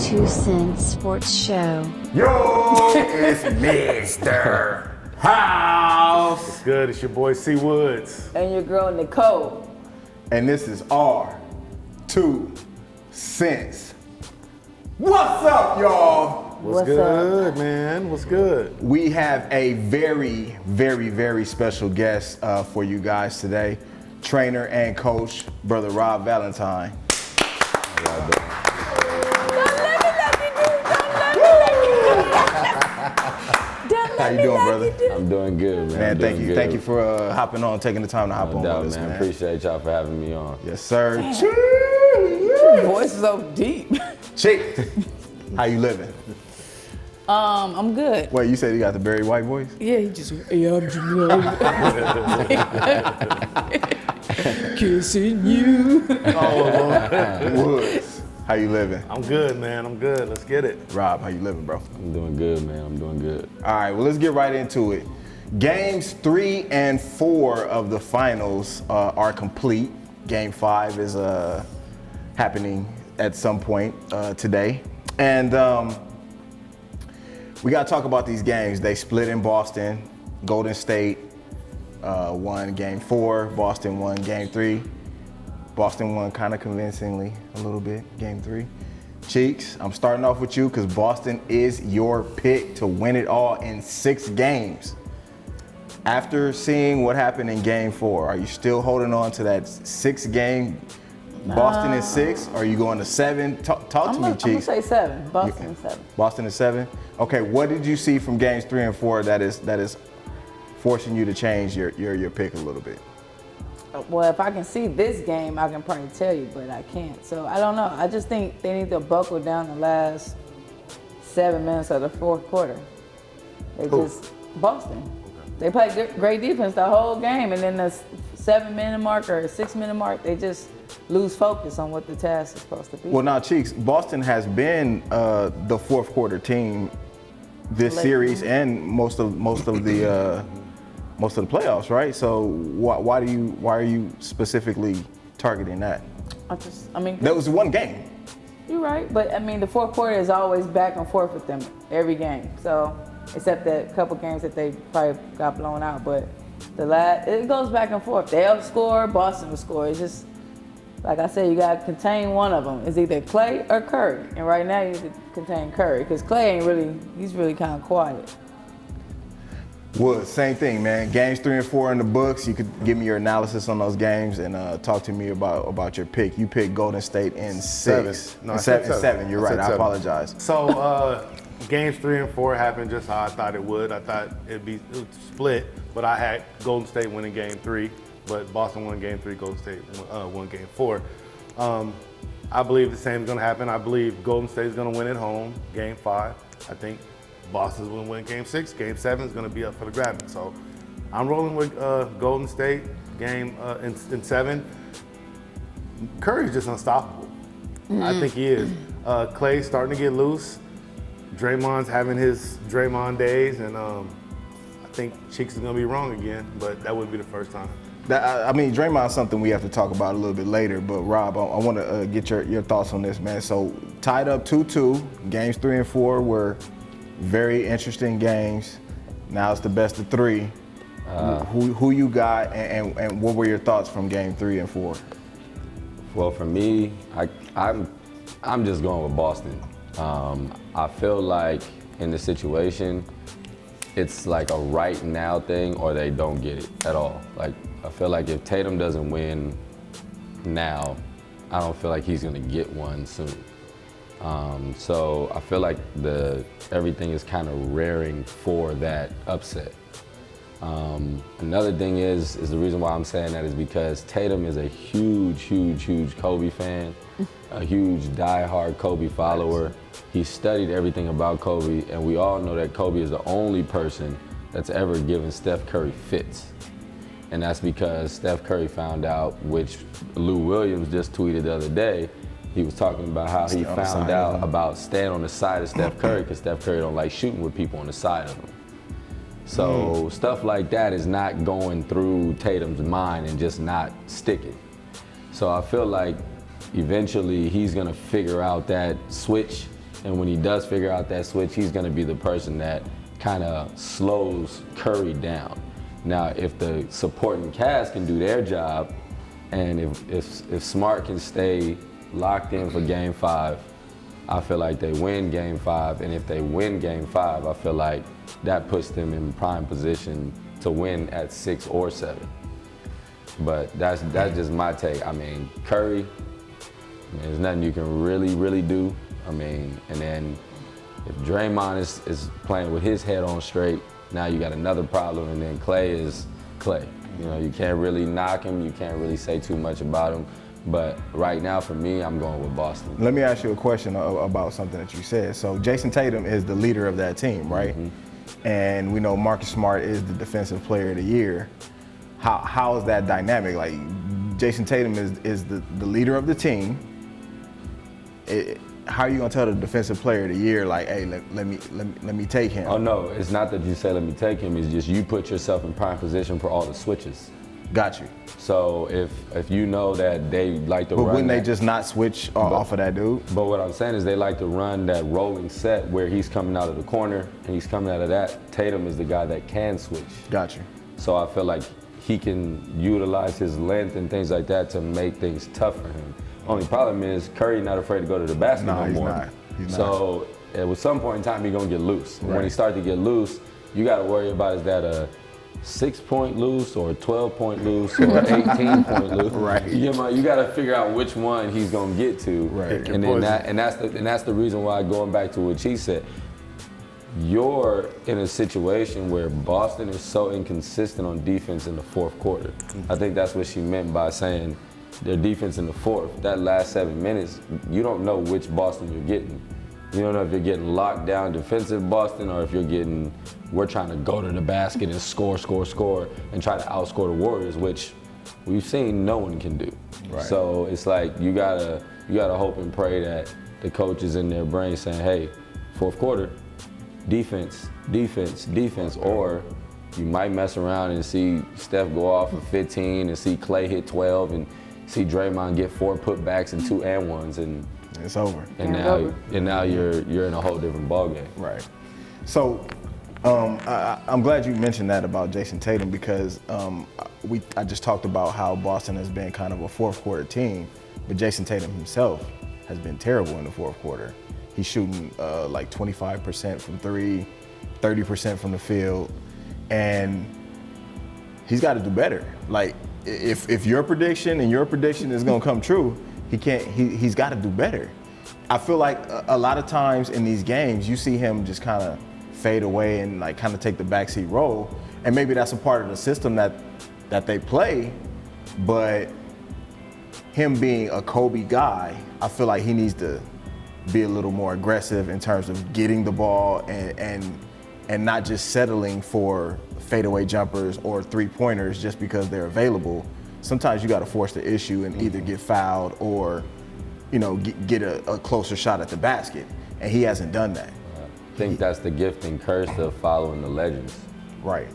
O2C Sports Show. Yo, it's Mr. House. It's good. It's your boy C Woods. And your girl Nicole. And this is R2C. What's up, y'all? What's good, man? What's good? We have a very, very, very special guest for you guys today. Trainer and coach, Brother Rob Valentine. How you doing, brother? I'm doing good, man. Man, thank you. Thank you for hopping on, taking the time to hop on doubt, with us, man. Appreciate y'all for having me on. Yes, sir. Your voice is so deep. Chick, how you living? I'm good. Wait, you said you got the Barry White voice? Yeah, he just kissing you. Oh, Woods, how you living? I'm good, man. I'm good. Let's get it. Rob, how you living, bro? I'm doing good, man. I'm doing good. All right, well, let's get right into it. Games 3 and 4 of the finals are complete. Game 5 is happening at some point today. And we got to talk about these games. They split in Boston. Golden State won Game 4. Boston won Game 3. Boston won kind of convincingly a little bit, Game 3. Cheeks, I'm starting off with you because Boston is your pick to win it all in 6 games. After seeing what happened in Game 4, are you still holding on to that 6-game Boston is 6? Or are you going to 7? Talk to me, Cheeks. I'm gonna say 7. Boston is 7. Boston is 7. Okay, what did you see from games 3 and 4 that is forcing you to change your pick a little bit? Well, if I can see this game, I can probably tell you, but I can't. So I don't know. I just think they need to buckle down the last 7 minutes of the fourth quarter. Boston. They played great defense the whole game, and then the 7-minute mark or 6-minute mark, they just lose focus on what the task is supposed to be. Well, now, Cheeks, Boston has been the fourth quarter team this series and most of the playoffs, right? So why are you specifically targeting that? That was one game. You're right, but I mean the fourth quarter is always back and forth with them every game. So except that couple games that they probably got blown out, but it goes back and forth. They'll score, Boston will score. It's just like I said, you gotta contain one of them. It's either Clay or Curry, and right now you need to contain Curry because Clay he's really kind of quiet. Well, same thing, man. Games 3 and 4 in the books. You could give me your analysis on those games and talk to me about your pick. You picked Golden State in 6. No, seven. You're right. I apologize. So games 3 and 4 happened just how I thought it would. I thought it would split, but I had Golden State winning Game 3, but Boston won Game 3. Golden State won Game 4. I believe the same is going to happen. I believe Golden State is going to win at home Game 5. I think Boston's going to win Game 6. Game 7 is going to be up for the grabbing. So I'm rolling with Golden State in 7. Curry's just unstoppable. I think he is. Clay's starting to get loose. Draymond's having his Draymond days, and I think Cheeks is going to be wrong again, but that wouldn't be the first time. Draymond's something we have to talk about a little bit later, but Rob, I want to get your thoughts on this, man. So tied up 2-2, games 3 and 4 were very interesting games. Now it's the best of 3. Who you got, and what were your thoughts from game 3 and 4? Well, for me, I'm just going with Boston. I feel like in the situation, it's like a right now thing or they don't get it at all. Like, I feel like if Tatum doesn't win now, I don't feel like he's gonna get one soon. So I feel like everything is kind of raring for that upset. Another thing is the reason why I'm saying that is because Tatum is a huge Kobe fan, a huge diehard Kobe follower. He studied everything about Kobe, and we all know that Kobe is the only person that's ever given Steph Curry fits. And that's because Steph Curry found out, which Lou Williams just tweeted the other day, he was talking about how he found out about staying on the side of Steph Curry because Steph Curry don't like shooting with people on the side of him. So stuff like that is not going through Tatum's mind and just not sticking. So I feel like eventually he's gonna figure out that switch And when he does figure out that switch, he's going to be the person that kind of slows Curry down. Now, if the supporting cast can do their job, and if Smart can stay locked in for Game 5, I feel like they win Game 5. And if they win Game 5, I feel like that puts them in prime position to win at 6 or 7. But that's just my take. I mean, Curry, there's nothing you can really do. I mean, and then if Draymond is playing with his head on straight, now you got another problem. And then Clay is Clay. You know, you can't really knock him. You can't really say too much about him. But right now, for me, I'm going with Boston. Let me ask you a question about something that you said. So Jason Tatum is the leader of that team, right? Mm-hmm. And we know Marcus Smart is the defensive player of the year. How is that dynamic? Like, Jason Tatum is the leader of the team. How are you gonna tell the defensive player of the year, like, hey, let me take him? Oh no, it's not that you say let me take him. It's just you put yourself in prime position for all the switches. Got you. So if you know that they like to run, but wouldn't they just not switch off of that dude? But what I'm saying is they like to run that rolling set where he's coming out of the corner and he's coming out of that. Tatum is the guy that can switch. Got you. So I feel like he can utilize his length and things like that to make things tough for him. Only problem is Curry not afraid to go to the basket no more. He's so at some point in time, he's gonna get loose. Right. When he starts to get loose, you got to worry about is that a 6-point loose or a 12-point loose or 18-point loose. Right. You got to figure out which one he's gonna get to. Right. And then that's the reason why, going back to what she said, you're in a situation where Boston is so inconsistent on defense in the fourth quarter. I think that's what she meant by saying their defense in the fourth. That last 7 minutes, you don't know which Boston you're getting. You don't know if you're getting locked down defensive Boston or if you're getting, we're trying to go to the basket and score, and try to outscore the Warriors, which we've seen no one can do. Right. So it's like you gotta hope and pray that the coach is in their brain saying, hey, fourth quarter, defense, or you might mess around and see Steph go off for 15 and see Clay hit 12 and see Draymond get 4 putbacks and 2 and 1s, and it's over. And now you're in a whole different ballgame. Right. So I'm glad you mentioned that about Jason Tatum because I just talked about how Boston has been kind of a fourth quarter team, but Jason Tatum himself has been terrible in the fourth quarter. He's shooting like 25% from 3, 30% from the field, and he's got to do better. Like, if your prediction is gonna come true, he's got to do better. I feel like a lot of times in these games, you see him just kind of fade away and like kind of take the backseat role, and maybe that's a part of the system that they play. But him being a Kobe guy, I feel like he needs to be a little more aggressive in terms of getting the ball and not just settling for fadeaway jumpers or 3-pointers just because they're available. Sometimes you got to force the issue and either get fouled or, get a closer shot at the basket. And he hasn't done that. I think that's the gift and curse of following the legends. Right.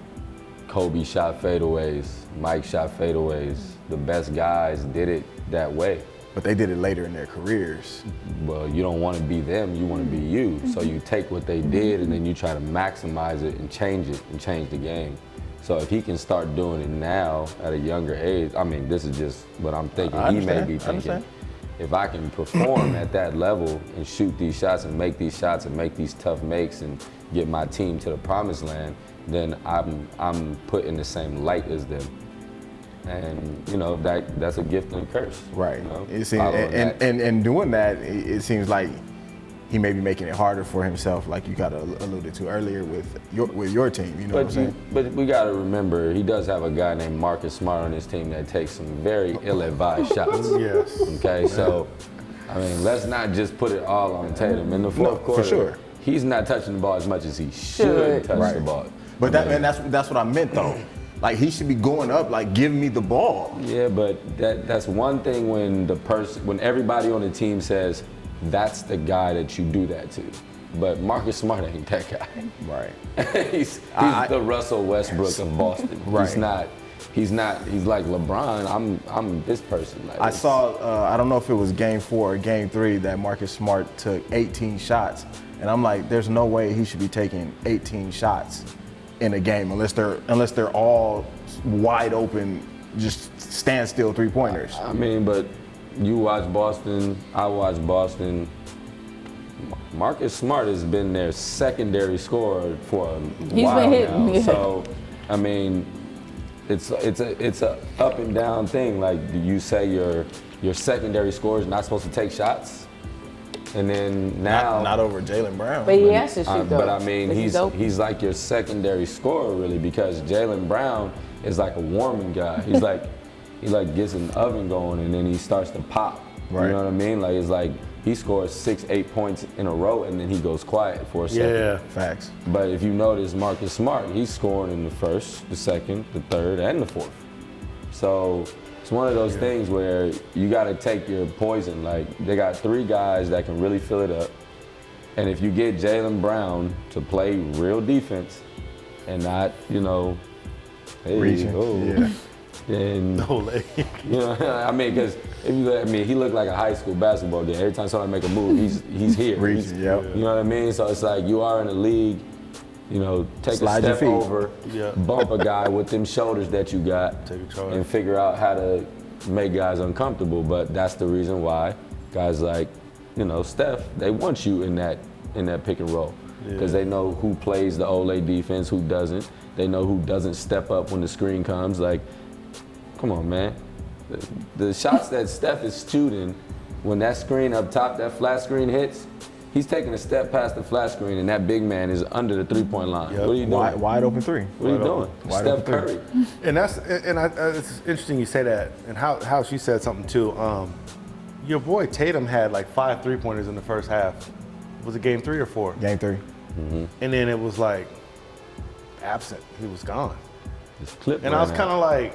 Kobe shot fadeaways, Mike shot fadeaways. The best guys did it that way. But they did it later in their careers. Well, you don't want to be them, you want to be you. So you take what they did and then you try to maximize it and change the game. So if he can start doing it now at a younger age, I mean, this is just what I'm thinking. He may be thinking, if I can perform at that level and shoot these shots and make these shots and make these tough makes and get my team to the promised land, then I'm put in the same light as them. And that's a gift and a curse. Right. And doing that, it seems like he may be making it harder for himself, like you got alluded to earlier with your team. You know what I'm saying? But we got to remember, he does have a guy named Marcus Smart on his team that takes some very ill-advised shots. Yes. Okay, so I mean, let's not just put it all on Tatum. In the fourth quarter, for sure, he's not touching the ball as much as he should touch the ball. But that's what I meant though. Like, he should be going up, like, give me the ball. Yeah, but that's one thing when everybody on the team says, that's the guy that you do that to. But Marcus Smart ain't that guy. Right. he's the Russell Westbrook of Boston. Right. he's not. He's like LeBron. I'm this person. Like, I saw, I don't know if it was game 4 or game 3 that Marcus Smart took 18 shots. And I'm like, there's no way he should be taking 18 shots in a game unless they're all wide open, just standstill 3-pointers. I mean, but you watch Boston, I watch Boston. Marcus Smart has been their secondary scorer for a while been hitting, now. yeah. So, I mean, it's a up and down thing. Like you say, your secondary scorer is not supposed to take shots, and then now Not over Jaylen Brown. But he has to shoot though. But I mean, This is he's like your secondary scorer really, because Jaylen Brown is like a warming guy. He gets an oven going and then he starts to pop. Right. You know what I mean? Like it's like he scores 6-8 points in a row and then he goes quiet for a second. Yeah. Facts. But if you notice Marcus Smart, he's scoring in the first, the second, the third, and the fourth. So it's one of those things where you got to take your poison. Like they got 3 guys that can really fill it up. And if you get Jaylen Brown to play real defense and not, hey, Reaching. Yeah. then No leg. I mean, because he looked like a high school basketball game. Every time somebody make a move, he's here. Reaching, yep. You know what I mean? So it's like you are in the league, take Slide a your step feet. over, Yeah. bump a guy with them shoulders that you got, Take a charge. and figure out how to make guys uncomfortable. But that's the reason why guys like, Steph, they want you in that pick and roll. Because they know who plays the Olay defense, who doesn't. They know who doesn't step up when the screen comes. Like, come on, man. The shots that Steph is shooting, when that screen up top, that flat screen hits, he's taking a step past the flat screen and that big man is under the 3-point line. Yep. What are you doing? Wide open 3. What are you doing? Wide Steph open three. Curry. And it's interesting you say that, and how she said something too. Your boy Tatum had like 5 3-pointers in the first half. Was it game 3 or 4? Game 3. And then it was like absent. He was gone. This clip And I was ran kind out. of like,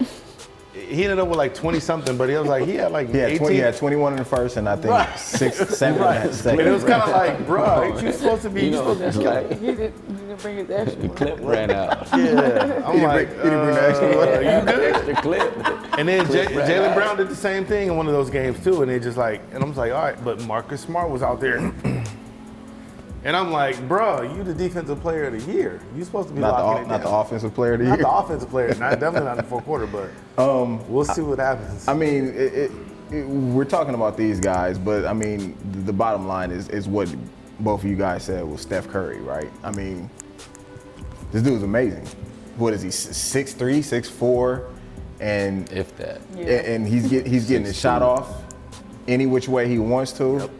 he ended up with like 20 something, but he was like, he had like He had, 18. he had 21 in the first and I think Right. 6, 7 Right. in the And second. it was kind of like, bro, ain't you supposed to be? You know, it's like He didn't bring his extra the one. clip ran out. Yeah. I'm like, he didn't bring the extra one. you good? Extra clip. And then Clip ran Jaylen out. Brown did the same thing in one of those games too, and they just like, and I'm like, all right, but Marcus Smart was out there, and I'm like, bro, you the defensive player of the year. You supposed to be locking it Not the down. offensive player of the Not year. the offensive player, definitely not in the fourth quarter, but we'll see what happens. I mean, we're talking about these guys, but I mean, the bottom line is what both of you guys said was Steph Curry, right? I mean, this dude's amazing. What is he, 6'3", 6'4", and If that. and he's getting his shot off any which way he wants to. Yep.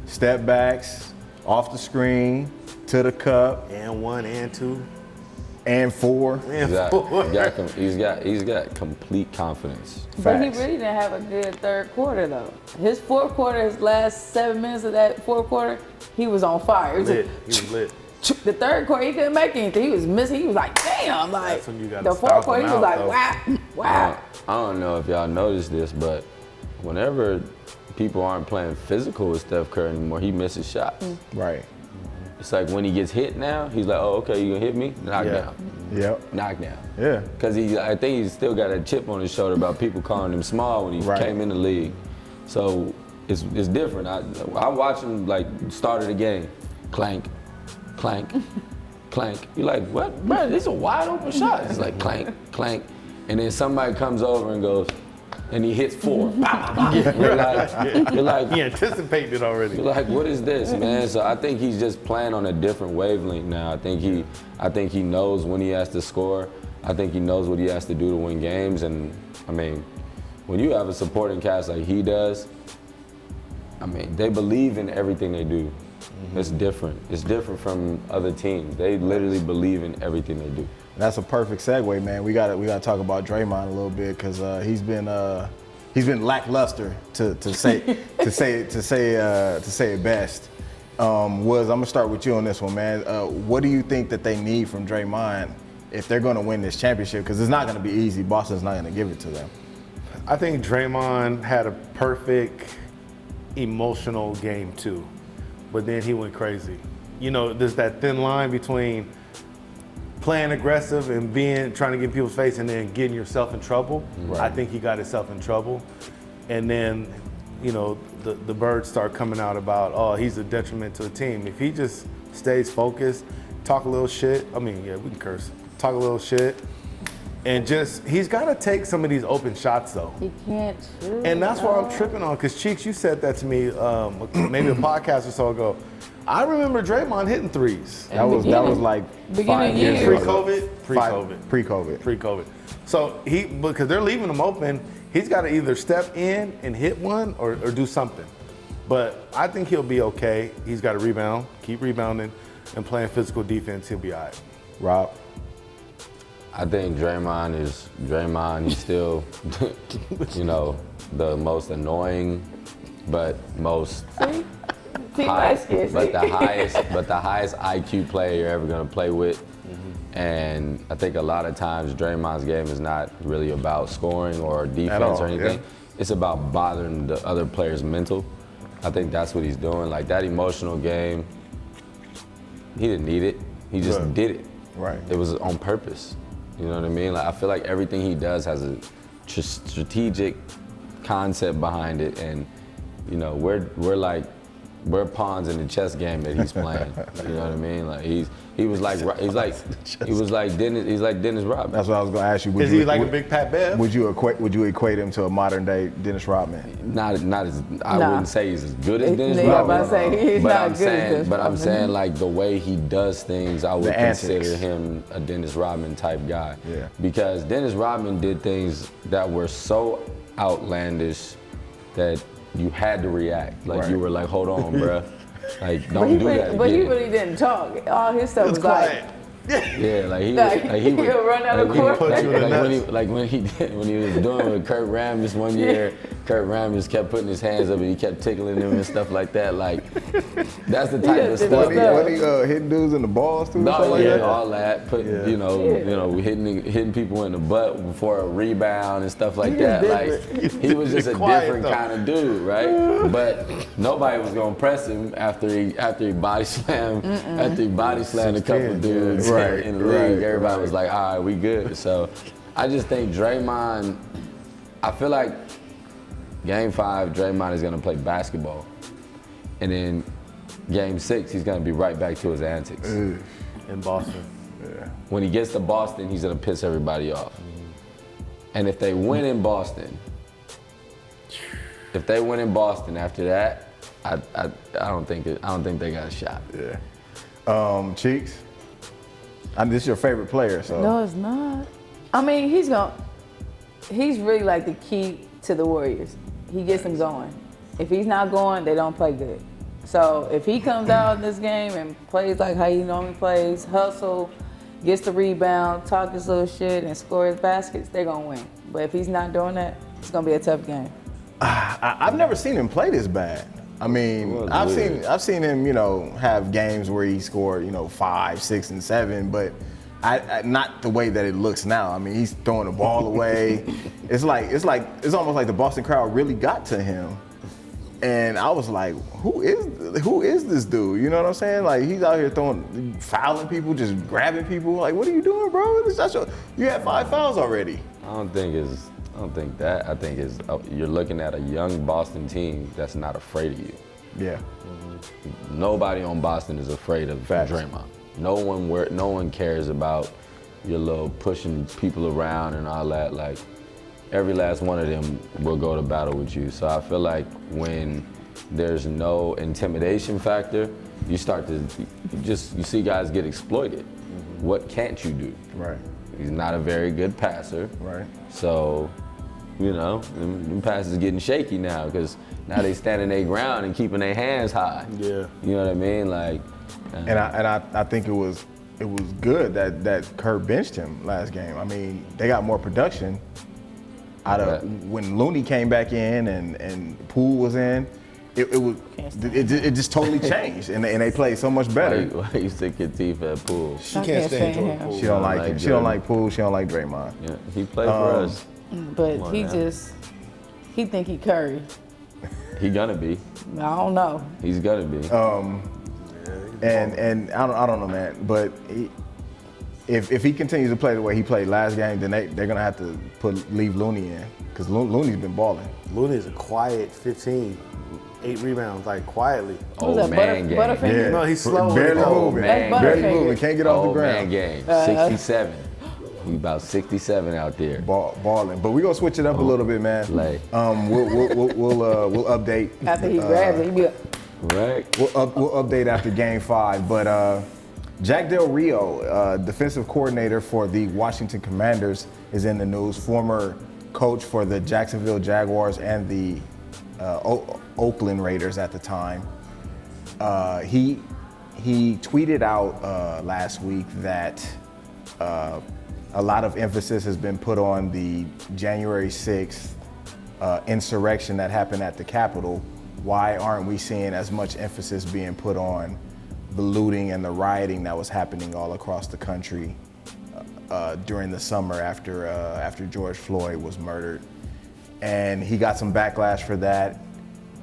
Step backs, off the screen, to the cup, And 1 and 2 and 4. and He's 4. got complete confidence. But he Facts. really didn't have a good third quarter though. His fourth quarter, his last 7 minutes of that fourth quarter, he was on fire. It was Lit. He was lit. The third quarter, he couldn't make anything. He was missing. He was like, damn. Like That's when you gotta the stop fourth quarter, him he was out, like, though. wow. I don't know if y'all noticed this, but whenever people aren't playing physical with Steph Curry anymore, he misses shots. Right. It's like when he gets hit now, he's like, oh, okay, you gonna hit me? Knockdown. Yep. Knockdown. Yeah. Because I think he's still got a chip on his shoulder about people calling him small when he Right. came in the league. So it's different. I watch him like start of the game, clank, clank, clank. You're like, what? Bro, these are wide open shots. It's like clank, clank, and then somebody comes over and goes, and he hits 4. You're like, He anticipated it already. you're like, what is this, man? So I think he's just playing on a different wavelength now. I think he knows when he has to score. I think he knows what he has to do to win games. And I mean, when you have a supporting cast like he does, I mean, they believe in everything they do. It's different. It's different from other teams. They literally believe in everything they do. That's a perfect segue, man. We got to talk about Draymond a little bit because he's been lackluster to say it best. I'm gonna start with you on this one, man. What do you think that they need from Draymond if they're going to win this championship? Because it's not going to be easy. Boston's not going to give it to them. I think Draymond had a perfect emotional game too, but then he went crazy. You know, there's that thin line between playing aggressive and trying to get in people's face and then getting yourself in trouble. Right. I think he got himself in trouble. And then, the birds start coming out about, oh, he's a detriment to the team. If he just stays focused, talk a little shit. I mean, yeah, we can curse. Talk a little shit. And he's got to take some of these open shots, though. He can't shoot. And that's what I'm tripping on, because Cheeks, you said that to me maybe a podcast or so ago. I remember Draymond hitting threes. That was like Beginning 5 years year. ago. Pre-COVID. Pre-COVID. So because they're leaving him open, he's got to either step in and hit one or do something. But I think he'll be okay. He's got to rebound, keep rebounding, and playing physical defense. He'll be all right. Rob? I think Draymond, he's still, the most annoying, but most high, but the highest IQ player you're ever gonna play with. Mm-hmm. And I think a lot of times Draymond's game is not really about scoring or defense or anything. Yeah. It's about bothering the other player's mental. I think that's what he's doing. Like that emotional game, he didn't need it. He just did it. Right. It was on purpose. You know what I mean? Like I feel like everything he does has a strategic concept behind it, and we're pawns in the chess game that he's playing. You know what I mean? Like he was like Dennis Rodman. That's what I was going to ask you. Is he like a big Pat Bev? Would you equate him to a modern day Dennis Rodman? Not as I wouldn't say he's as good as Dennis Yeah, Rodman. but I'm saying he's not good as Dennis But I'm Rodman. saying like the way he does things, I would The consider antics. him a Dennis Rodman type guy. Yeah. Because Dennis Rodman did things that were so outlandish that you had to react. Like you were like, hold on, bruh. Like don't do that. But he again. really didn't talk. All his stuff was quiet. Yeah, like he would run out of court. put you in the when he was doing with Kurt Rambis one year, Kurt Rambis kept putting his hands up and he kept tickling him and stuff like that. Like that's the type of stuff. What he hitting dudes in the balls too? No, like that? all that. Hitting people in the butt before a rebound and stuff like that. Like he was just a different kind of dude, right? But nobody was gonna press him after he body slammed a couple dudes in the league. Everybody was like, all right, we good. So I just think Draymond, I feel like Game 5, Draymond is gonna play basketball. And then Game 6, he's gonna be right back to his antics. In Boston. Yeah. When he gets to Boston, he's gonna piss everybody off. And if they win in Boston, after that, I don't think they got a shot. Yeah. Cheeks? This is your favorite player, so. No, it's not. I mean, he's really like the key to the Warriors. He gets them going. If he's not going, they don't play good. So if he comes out in this game and plays like how he normally plays, hustle, gets the rebound, talk his little shit, and score his baskets, they're gonna win. But if he's not doing that, it's gonna be a tough game. I've never seen him play this bad. I mean, I've seen him, have games where he scored, 5, 6, and 7, but not the way that it looks now. I mean, he's throwing the ball away. It's almost like the Boston crowd really got to him. And I was like, who is this dude? You know what I'm saying? Like he's out here fouling people, just grabbing people. Like, what are you doing, bro? You had 5 fouls already. I don't think that. I think you're looking at a young Boston team that's not afraid of you. Yeah. Nobody on Boston is afraid of Draymond. No one cares about your little pushing people around and all that. Like every last one of them will go to battle with you. So I feel like when there's no intimidation factor, you see guys get exploited. What can't you do? Right. He's not a very good passer. Right. So, them passes getting shaky now because now they standing their ground and keeping their hands high. Yeah. You know what I mean? Like. And I think it was good that Kurt benched him last game. I mean, they got more production out of when Looney came back in and Poole was in. It just totally changed, and they played so much better. Why you stick your teeth at Poole? She can't stand Jordan Poole. She don't like him. She don't like Poole. She don't like Draymond. Yeah, he played for us. But he think he Curry. He gonna be. I don't know. He's gonna be. And I don't know, man. But if he continues to play the way he played last game, then they're gonna have to leave Looney in because Looney's been balling. Looney's a quiet 15, 8 rebounds, like quietly. Who's that? Butterfinger? Yeah. No, he's slow. Barely moving. man. Barely Butterfinger. moving. Can't get off the Old man ground. game. 67. We about 67 out there. Balling, but we gonna switch it up a little bit, man. Lay. We'll update. After he grabs it, he be Right? We'll update after Game 5. But Jack Del Rio, defensive coordinator for the Washington Commanders, is in the news. Former coach for the Jacksonville Jaguars and the Oakland Raiders at the time. He tweeted out last week that a lot of emphasis has been put on the January 6th insurrection that happened at the Capitol. Why aren't we seeing as much emphasis being put on the looting and the rioting that was happening all across the country during the summer after George Floyd was murdered? And he got some backlash for that.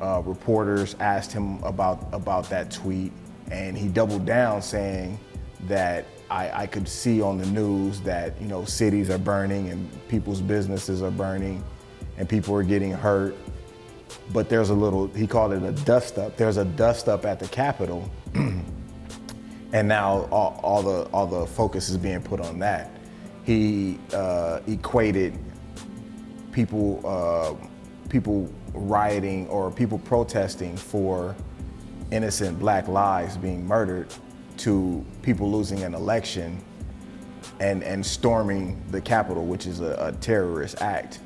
Reporters asked him about that tweet, and he doubled down, saying that I could see on the news that cities are burning and people's businesses are burning and people are getting hurt. But there's he called it a dust up. There's a dust up at the Capitol, and now all the focus is being put on that. He equated people rioting or people protesting for innocent black lives being murdered to people losing an election and storming the Capitol, which is a terrorist act.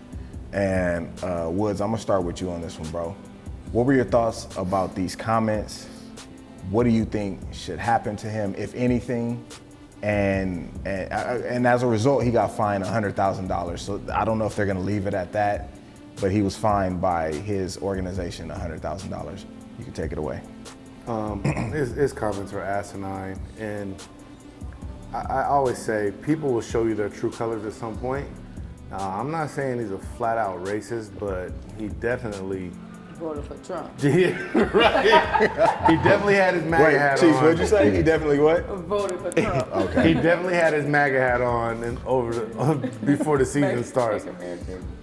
And Woods, I'm gonna start with you on this one, bro. What were your thoughts about these comments? What do you think should happen to him, if anything? And as a result, he got fined $100,000. So I don't know if they're gonna leave it at that, but he was fined by his organization $100,000. You can take it away. His comments are asinine, and I always say people will show you their true colors at some point. I'm not saying he's a flat out racist, but he definitely voted for Trump. Yeah, right. He definitely had his MAGA hat Chiefs, on. what'd you say? He definitely what? Voted for Trump. Okay. He definitely had his MAGA hat on before the season starts.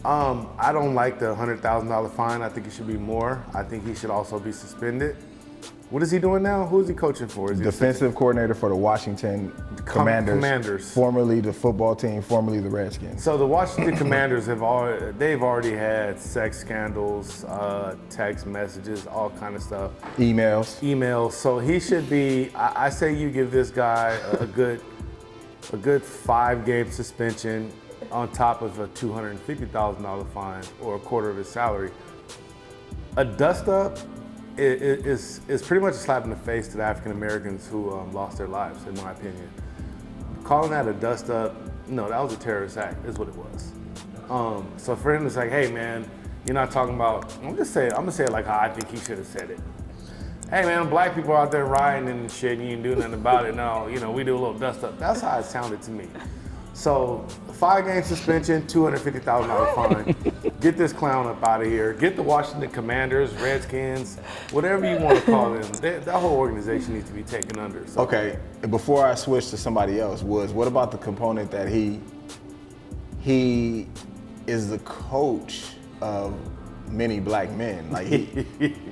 I don't like the $100,000 fine. I think it should be more. I think he should also be suspended. What is he doing now? Who is he coaching for? Is he Defensive coordinator for the Washington Commanders, formerly the football team, formerly the Redskins. So the Washington Commanders they've already had sex scandals, text messages, all kind of stuff. Emails. So he should be. I say you give this guy a good 5-game suspension on top of a $250,000 fine or a quarter of his salary. A dust up. It's pretty much a slap in the face to the African Americans who lost their lives, in my opinion. Calling that a dust up, no, that was a terrorist act, is what it was. So for him to say, hey man, you're not talking about, I'm gonna say it like how I think he should have said it. Hey man, black people out there rioting and shit, and you didn't do nothing about it. No, we do a little dust up. That's how it sounded to me. So 5-game suspension, $250,000 fine. Get this clown up out of here. Get the Washington Commanders, Redskins, whatever you want to call them. That whole organization needs to be taken under. So. Okay, before I switch to somebody else, Woods, what about the component that he is the coach of many black men? Like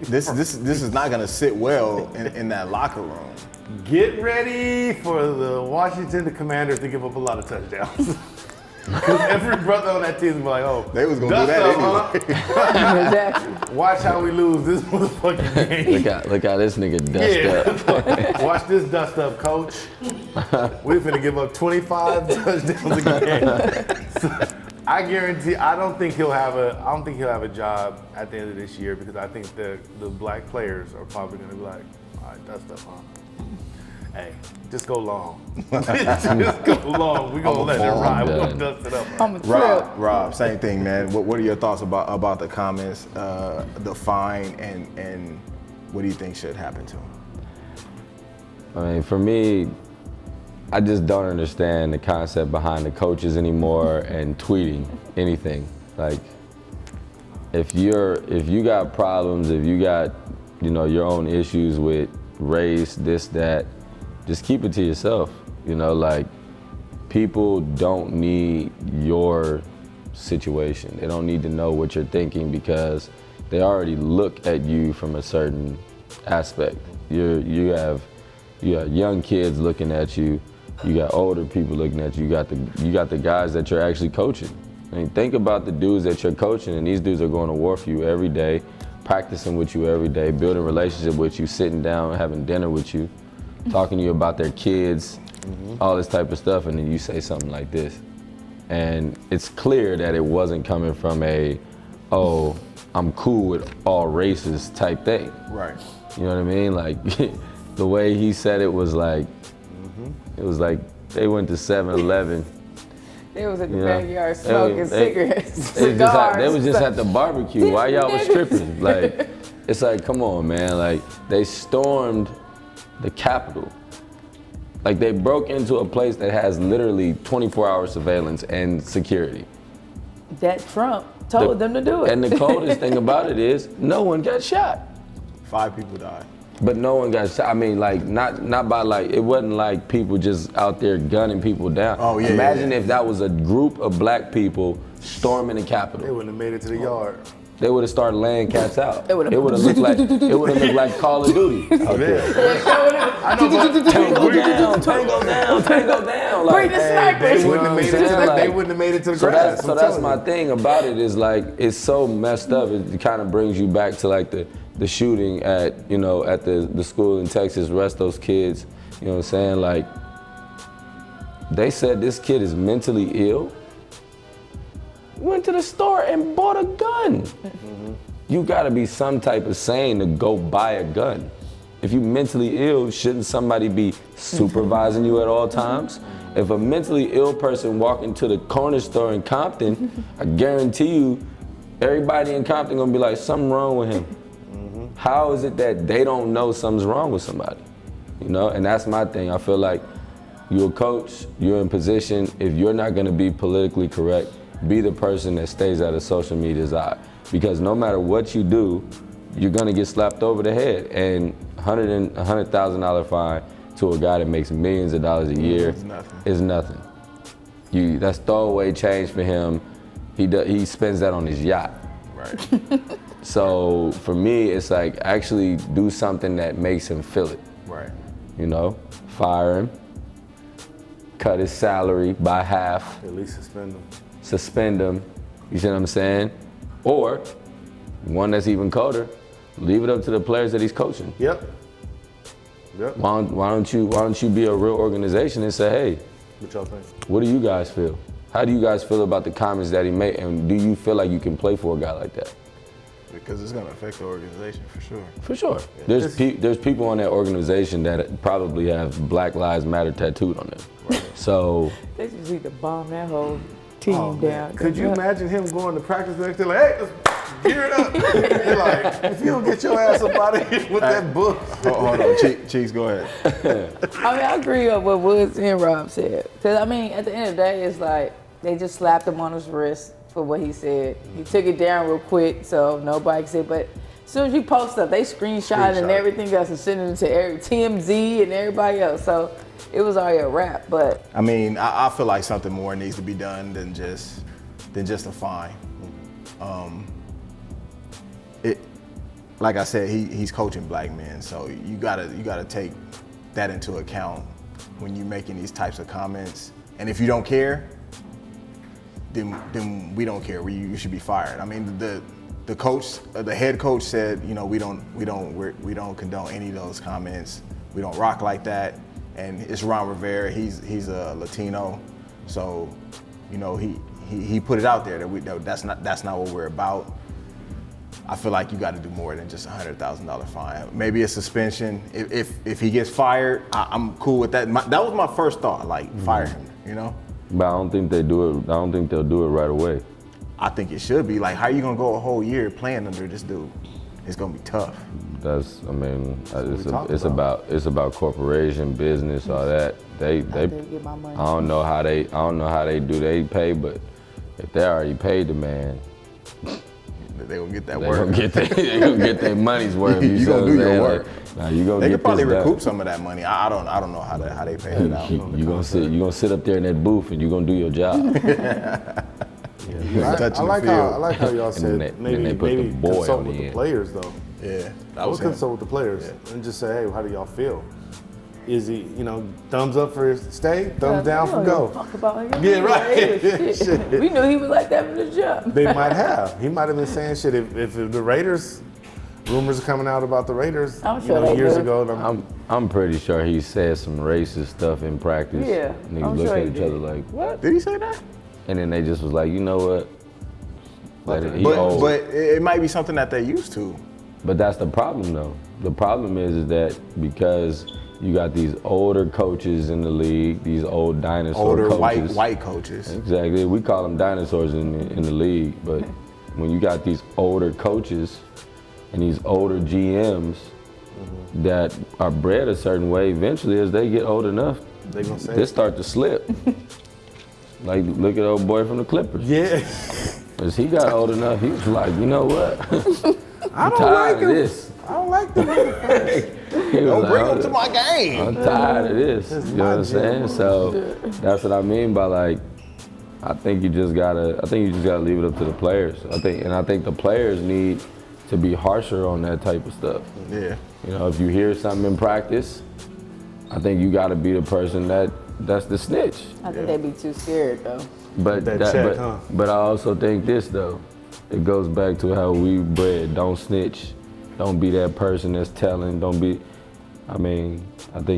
this is not gonna sit well in that locker room. Get ready for the Washington Commanders to give up a lot of touchdowns. Because every brother on that team will be like, oh, they was gonna do that anyway. Exactly. Watch how we lose this motherfucking game. Look how this nigga dust up. Watch this dust up, coach. We're finna give up 25 touchdowns a game. So, I guarantee. I don't think he'll have a job at the end of this year because I think the black players are probably gonna be like, all right, dust up, huh? Hey, just go long. Just go long. We're gonna let it ride. We're gonna dust it up. I'm a trip. Rob, same thing, man. What are your thoughts about the comments, the fine, and what do you think should happen to him? I mean, for me, I just don't understand the concept behind the coaches anymore and tweeting anything. Like, if you got problems, if you got, your own issues with race, this, that, just keep it to yourself. Like, people don't need your situation. They don't need to know what you're thinking because they already look at you from a certain aspect. You have young kids looking at you. You got older people looking at you. You got the guys that you're actually coaching. I mean, think about the dudes that you're coaching, and these dudes are going to war for you every day, practicing with you every day, building a relationship with you, sitting down, having dinner with you, talking to you about their kids, all this type of stuff, and then you say something like this. And it's clear that it wasn't coming from oh, I'm cool with all races type thing. Right. You know what I mean? Like, the way he said it was like, it was like they went to 7-Eleven. They was in the backyard smoking cigarettes, they was just at the barbecue. Why y'all was stripping? Like, it's like, come on, man. Like, they stormed the Capitol. Like, they broke into a place that has literally 24-hour surveillance and security. That Trump told them to do it. And the coldest thing about it is, no one got shot. 5 people died. But no one got shot. I mean, like, not by like, it wasn't like people just out there gunning people down. Oh, yeah. Imagine if that was a group of black people storming the Capitol. They wouldn't have made it to the yard. They would have started laying cats out. It would have looked like Call of Duty out there. I know, but Tango down. Like, Bring the snipers. they wouldn't have made it. They wouldn't have made it to the grass. So that's my thing about it is like, it's so messed up. It kind of brings you back to like the shooting at the school in Texas, arrest those kids. You know what I'm saying? Like, they said this kid is mentally ill. Went to the store and bought a gun. You gotta be some type of sane to go buy a gun. If you mentally ill, shouldn't somebody be supervising you at all times? If a mentally ill person walk into the corner store in Compton, I guarantee you, everybody in Compton gonna be like, something wrong with him. How is it that they don't know something's wrong with somebody? You know, and that's my thing. I feel like you're a coach, you're in position. If you're not gonna be politically correct, be the person that stays out of social media's eye. Because no matter what you do, you're gonna get slapped over the head. And $100,000 fine to a guy that makes millions of dollars a year is nothing. That's throwaway change for him. He spends that on his yacht. Right. So for me, it's like, actually do something that makes him feel it. Right. You know, fire him, cut his salary by half. At least Suspend him, you see what I'm saying? Or, one that's even colder, leave it up to the players that he's coaching. Yep. Why don't you be a real organization and say, hey, What y'all think? What do you guys feel? How do you guys feel about the comments that he made, and do you feel like you can play for a guy like that? Because it's gonna affect the organization for sure. For sure. There's people on that organization that probably have Black Lives Matter tattooed on them. Right. So They just need to bomb that whole team down. Could you imagine him going to practice the next day like, hey, let's gear it up? You're like, if you don't get your ass up out of here with that book. Hold on, Cheeks, go ahead. I mean, I agree with what Woods and Rob said. Because, I mean, at the end of the day, it's like they just slapped him on his wrist for what he said. He took it down real quick so nobody can see. But as soon as you post stuff, they screenshot and everything else and send it to TMZ and everybody else. So it was already a wrap. But I mean, I feel like something more needs to be done than just a fine. Like I said, he's coaching black men, so you gotta take that into account when you're making these types of comments. And if you don't care, then we don't care. You should be fired. I mean, the coach, the head coach said, you know, we don't condone any of those comments. We don't rock like that. And it's Ron Rivera. He's a Latino, so you know he put it out there that that's not what we're about. I feel like you got to do more than just $100,000 fine. Maybe a suspension. If he gets fired, I'm cool with that. That was my first thought, like fire him, you know. But I don't think they do it. I don't think they'll do it right away. I think it should be. Like, how are you gonna go a whole year playing under this dude? It's gonna be tough. It's about corporation, business, all that. They get my money. I don't know how they do they pay, but if they already paid the man, They gonna get that They work. gonna get their money's worth. You see gonna what do I'm your saying? work. Like, nah, you gonna They get could probably this done. recoup some of that money. I don't know how they pay it out. You gonna sit up there in that booth and you gonna do your job. Touching the I field. like how y'all said then maybe they put the boy consult on the with the end. players though. Yeah, I would consult with the players and just say, hey, how do y'all feel? Is he, thumbs up for stay, thumbs down for go? Fuck about him. Yeah, right. Shit. We knew he was like that from the jump. They might have. He might have been saying shit. If the Raiders, rumors are coming out about the Raiders, I'm sure they years do. ago. I'm pretty sure he said some racist stuff in practice. Yeah, Niggas I'm look sure at he each did. other like, what? Did he say that? And then they just was like, you know what? Let it, he But old. it might be something that they used to. But that's the problem, though. The problem is that because you got these older coaches in the league, these old dinosaur Older coaches. white coaches. Exactly. We call them dinosaurs in the league. But when you got these older coaches and these older GMs that are bred a certain way, eventually as they get old enough, They gonna say they start to slip. Like, look at old boy from the Clippers. Yeah. As he got old enough, he was like, you know what? I don't tired like of him. this. I don't like them. He was Don't like, bring them to my game. I'm tired of this. You know what I'm saying? So that's what I mean by like, I think you just gotta leave it up to the players. I think the players need to be harsher on that type of stuff. Yeah. If you hear something in practice, I think you gotta be the person that's the snitch. I think they'd be too scared though. But but I also think this though, it goes back to how we bred. Don't snitch. Don't be that person that's telling. Don't be. I think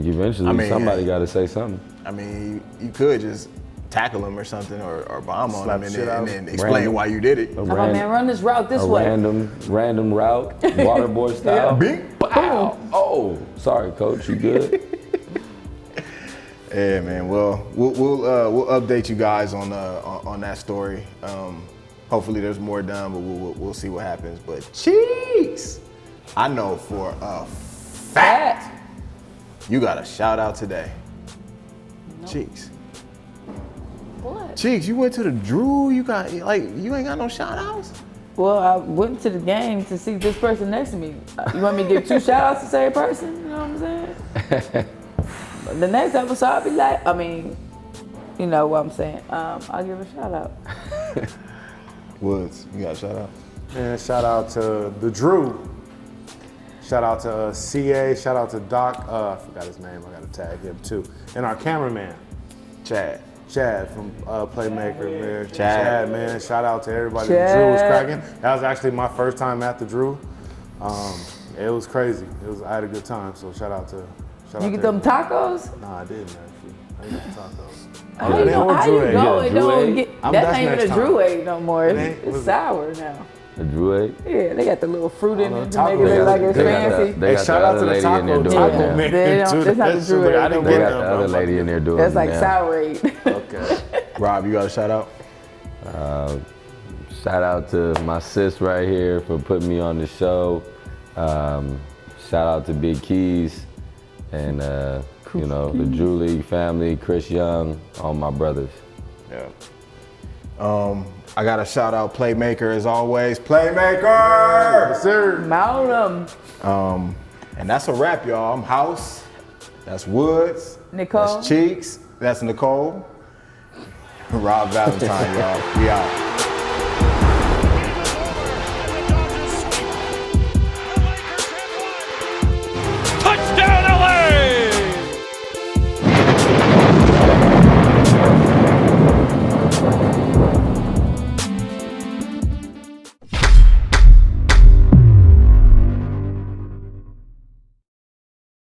eventually somebody got to say something. I mean, you could just tackle him or something or bomb on him and then explain Random. why you did it. How about, man, run this route this way. Random route, water boy style. Bing. Wow. Oh, sorry, coach. You good? Yeah, man. Well, we'll update you guys on that story. Hopefully, there's more done, but we'll see what happens. But Cheeks, I know for a fact you got a shout out today. Cheeks. What? Cheeks, you went to the Drew. You ain't got no shout outs. Well, I went to the game to see this person next to me. You want me to give 2 shout outs to the same person? You know what I'm saying? The next episode, I'll be like, you know what I'm saying. I'll give a shout out. Woods, you got a shout out? Man, shout out to the Drew. Shout out to CA. Shout out to Doc. I forgot his name. I got to tag him too. And our cameraman, Chad. Chad from Playmaker, man. Chad. Man. Shout out to everybody. Chad. The Drew was cracking. That was actually my first time at the Drew. It was crazy. I had a good time. So shout out to. You get them tacos? Nah, I didn't actually. I didn't get the tacos. How you Drew know ate. it don't get, I'm- that that's ain't even next a Drew time. egg no more. It's was it? sour now. The Drew egg. Yeah, they got the little fruit in Oh, it to taco. make it look like it's They got fancy. They got shout the out to other the lady in there taco doing taco it now. man. They don't- too. that's not the That Drew shit, I egg didn't no They get got them, the other bro. lady in there doing That's it like now. sourade. Okay. Rob, you got a shout out? Shout out to my sis right here for putting me on the show. Shout out to Big Keys and the Drew League family, Chris Young, all my brothers. Yeah. I got a shout out Playmaker as always. Playmaker! Yes, sir. Mount 'em. And that's a wrap, y'all. I'm House. That's Woods. Nicole. That's Cheeks. That's Nicole. Rob Valentine, y'all. We out.